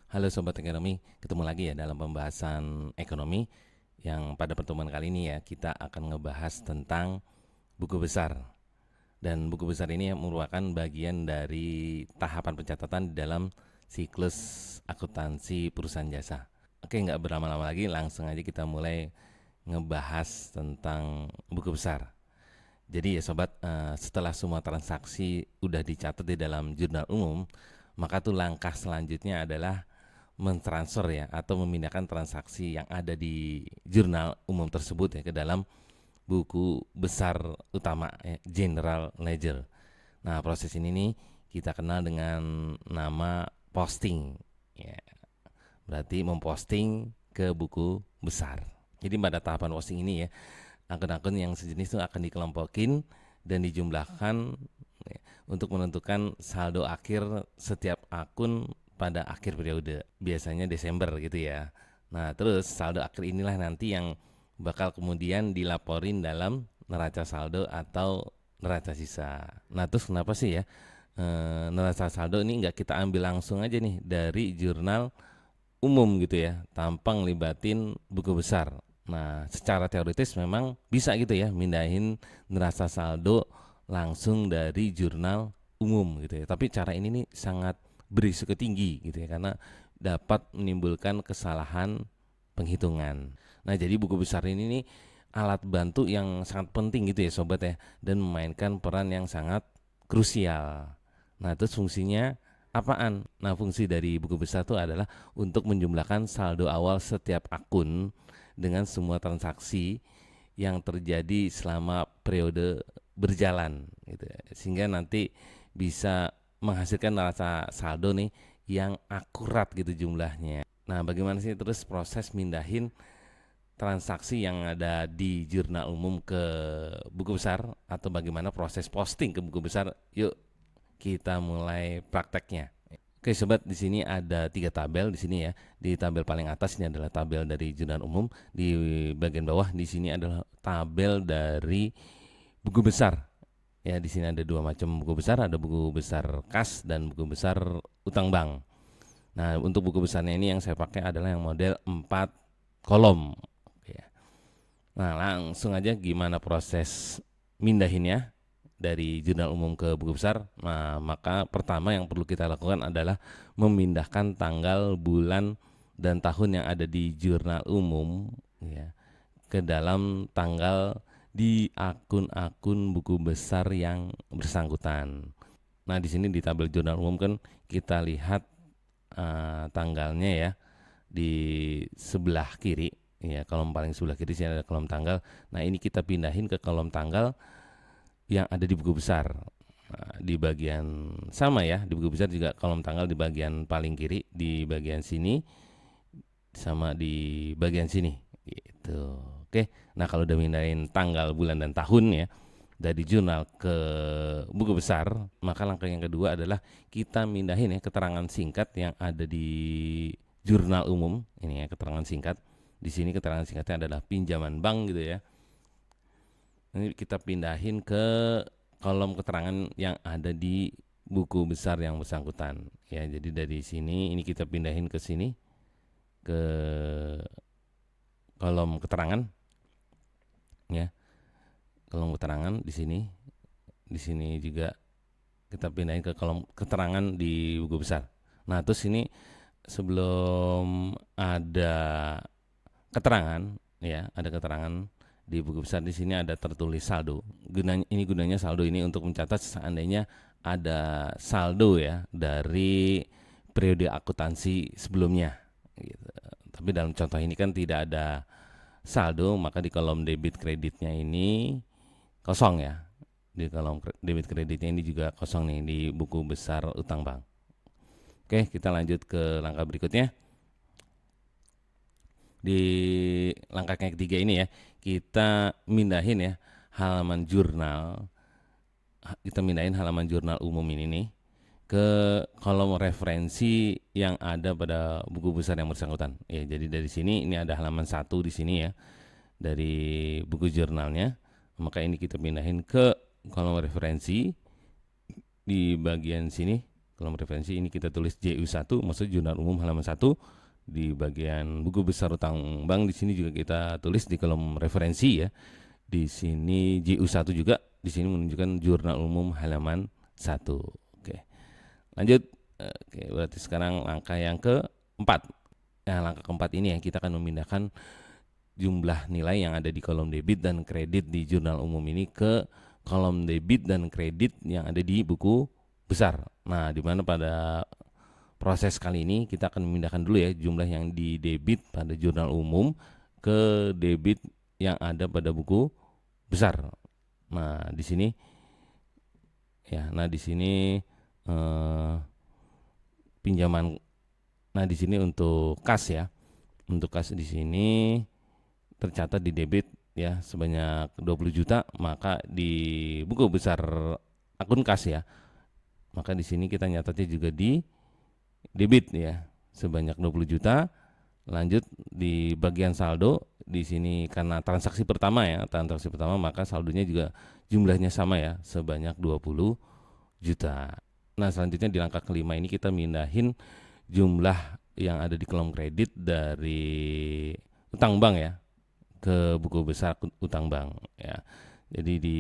Halo Sobat Ekonomi, ketemu lagi ya dalam pembahasan ekonomi yang pada pertemuan kali ini ya kita akan ngebahas tentang buku besar. Dan buku besar ini merupakan bagian dari tahapan pencatatan di dalam siklus akuntansi perusahaan jasa. Oke, nggak berlama-lama lagi, langsung aja kita mulai ngebahas tentang buku besar. Jadi ya sobat, setelah semua transaksi udah dicatat di dalam jurnal umum, maka tuh langkah selanjutnya adalah mentransfer ya atau memindahkan transaksi yang ada di jurnal umum tersebut ya ke dalam buku besar utama ya, General Ledger. Nah, proses ini nih kita kenal dengan nama posting ya. Berarti memposting ke buku besar. Jadi pada tahapan posting ini ya, akun-akun yang sejenis itu akan dikelompokin dan dijumlahkan ya, untuk menentukan saldo akhir setiap akun pada akhir periode, biasanya Desember gitu ya. Nah, terus saldo akhir inilah nanti yang bakal kemudian dilaporin dalam neraca saldo atau neraca sisa. Nah, terus kenapa sih ya neraca saldo ini nggak kita ambil langsung aja nih dari jurnal umum gitu ya, tanpa ngelibatin buku besar. Nah, secara teoritis memang bisa gitu ya, mindahin neraca saldo langsung dari jurnal umum gitu ya. Tapi cara ini nih sangat berisiko tinggi gitu ya, karena dapat menimbulkan kesalahan penghitungan. Nah, jadi buku besar ini nih alat bantu yang sangat penting gitu ya sobat ya, dan memainkan peran yang sangat krusial. Nah, terus fungsinya apaan? Nah, fungsi dari buku besar itu adalah untuk menjumlahkan saldo awal setiap akun dengan semua transaksi yang terjadi selama periode berjalan gitu ya. Sehingga nanti bisa menghasilkan neraca saldo nih yang akurat gitu jumlahnya. Nah, bagaimana sih terus proses mindahin transaksi yang ada di jurnal umum ke buku besar atau bagaimana proses posting ke buku besar? Yuk kita mulai prakteknya. Oke sobat, di sini ada 3 tabel di sini ya. Di tabel paling atas ini adalah tabel dari jurnal umum, di bagian bawah di sini adalah tabel dari buku besar. Ya, di sini ada 2 macam buku besar, ada buku besar kas dan buku besar utang bank. Nah, untuk buku besarnya ini yang saya pakai adalah yang model 4 kolom. Ya. Nah, langsung aja gimana proses mindahinnya dari jurnal umum ke buku besar. Nah, maka pertama yang perlu kita lakukan adalah memindahkan tanggal, bulan, dan tahun yang ada di jurnal umum ya ke dalam tanggal di akun-akun buku besar yang bersangkutan. Nah, di sini di tabel jurnal umum kan kita lihat tanggalnya ya di sebelah kiri ya, kolom paling sebelah kiri sini ada kolom tanggal. Nah, ini kita pindahin ke kolom tanggal yang ada di buku besar. Nah, di bagian sama ya, di buku besar juga kolom tanggal di bagian paling kiri, di bagian sini sama di bagian sini gitu. Oke. Nah, kalau udah mindahin tanggal, bulan dan tahun ya dari jurnal ke buku besar, maka langkah yang kedua adalah kita mindahin ya keterangan singkat yang ada di jurnal umum. Ini ya keterangan singkat. Di sini keterangan singkatnya adalah pinjaman bank gitu ya. Ini kita pindahin ke kolom keterangan yang ada di buku besar yang bersangkutan ya. Jadi dari sini ini kita pindahin ke sini ke kolom keterangan ya. Kolom keterangan di sini juga kita pindahin ke kolom keterangan di buku besar. Nah, terus ini sebelum ada keterangan ya, ada keterangan di buku besar, di sini ada tertulis saldo. Gunanya saldo ini untuk mencatat seandainya ada saldo ya dari periode akuntansi sebelumnya gitu. Tapi dalam contoh ini kan tidak ada saldo, maka di kolom debit kreditnya ini kosong ya. Di kolom debit kreditnya ini juga kosong nih di buku besar utang bank. Oke, kita lanjut ke langkah berikutnya. Di langkah yang ketiga ini ya, kita mindahin ya halaman jurnal. Kita mindahin halaman jurnal umum ini nih ke kolom referensi yang ada pada buku besar yang bersangkutan. Ya, jadi dari sini ini ada halaman 1 di sini ya dari buku jurnalnya. Maka ini kita pindahin ke kolom referensi di bagian sini Kolom referensi ini kita tulis JU1, maksudnya Jurnal Umum halaman 1. Di bagian buku besar utang bank di sini juga kita tulis di kolom referensi ya. Di sini JU1 juga, di sini menunjukkan Jurnal Umum halaman 1. Oke. Lanjut. Oke, berarti sekarang langkah yang keempat. Nah, langkah keempat ini ya, kita akan memindahkan jumlah nilai yang ada di kolom debit dan kredit di jurnal umum ini ke kolom debit dan kredit yang ada di buku besar. Nah, di mana pada proses kali ini kita akan memindahkan dulu ya jumlah yang di debit pada jurnal umum ke debit yang ada pada buku besar. Nah, di sini ya, pinjaman. Nah, di sini untuk kas ya. Untuk kas di sini tercatat di debit ya sebanyak 20 juta, maka di buku besar akun kas ya, maka di sini kita nyatatnya juga di debit ya sebanyak 20 juta. Lanjut di bagian saldo, di sini karena transaksi pertama maka saldonya juga jumlahnya sama ya sebanyak 20 juta. Nah, selanjutnya di langkah kelima ini kita mindahin jumlah yang ada di kolom kredit dari utang bank ya ke buku besar utang bank ya. Jadi di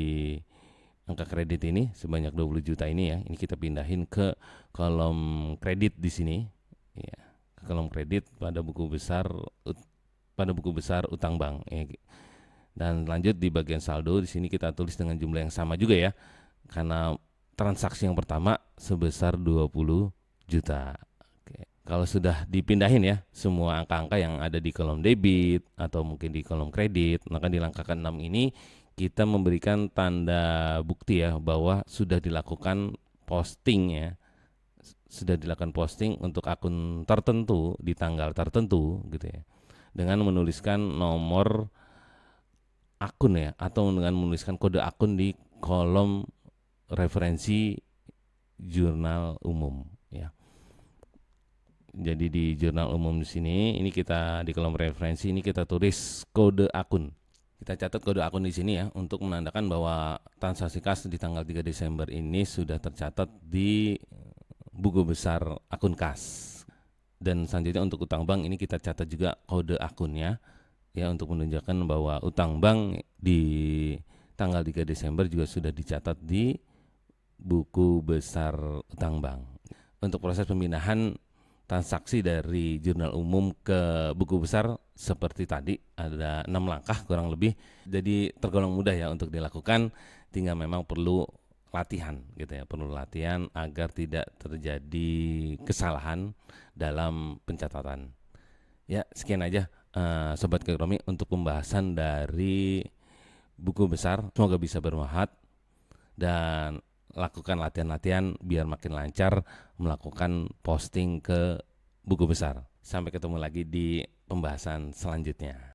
angka kredit ini sebanyak 20 juta ini ya, ini kita pindahin ke kolom kredit di sini ya, ke kolom kredit pada buku besar utang bank ya. Dan lanjut di bagian saldo, di sini kita tulis dengan jumlah yang sama juga ya, karena transaksi yang pertama sebesar 20 juta. Kalau sudah dipindahin ya semua angka-angka yang ada di kolom debit atau mungkin di kolom kredit, maka di langkah ke-6 ini kita memberikan tanda bukti ya bahwa sudah dilakukan posting ya. Sudah dilakukan posting untuk akun tertentu di tanggal tertentu gitu ya. Dengan menuliskan nomor akun ya, atau dengan menuliskan kode akun di kolom referensi jurnal umum ya. Jadi di jurnal umum di sini, ini kita di kolom referensi ini kita tulis kode akun. Kita catat kode akun di sini ya untuk menandakan bahwa transaksi kas di tanggal 3 Desember ini sudah tercatat di buku besar akun kas. Dan selanjutnya untuk utang bank ini kita catat juga kode akunnya ya untuk menunjukkan bahwa utang bank di tanggal 3 Desember juga sudah dicatat di buku besar utang bank. Untuk proses pemindahan transaksi dari jurnal umum ke buku besar seperti tadi ada 6 langkah kurang lebih, jadi tergolong mudah ya untuk dilakukan, tinggal memang perlu latihan gitu ya, perlu latihan agar tidak terjadi kesalahan dalam pencatatan. Ya, sekian aja Sobat Ekonomi untuk pembahasan dari buku besar, semoga bisa bermanfaat dan lakukan latihan-latihan biar makin lancar melakukan posting ke buku besar. Sampai ketemu lagi di pembahasan selanjutnya.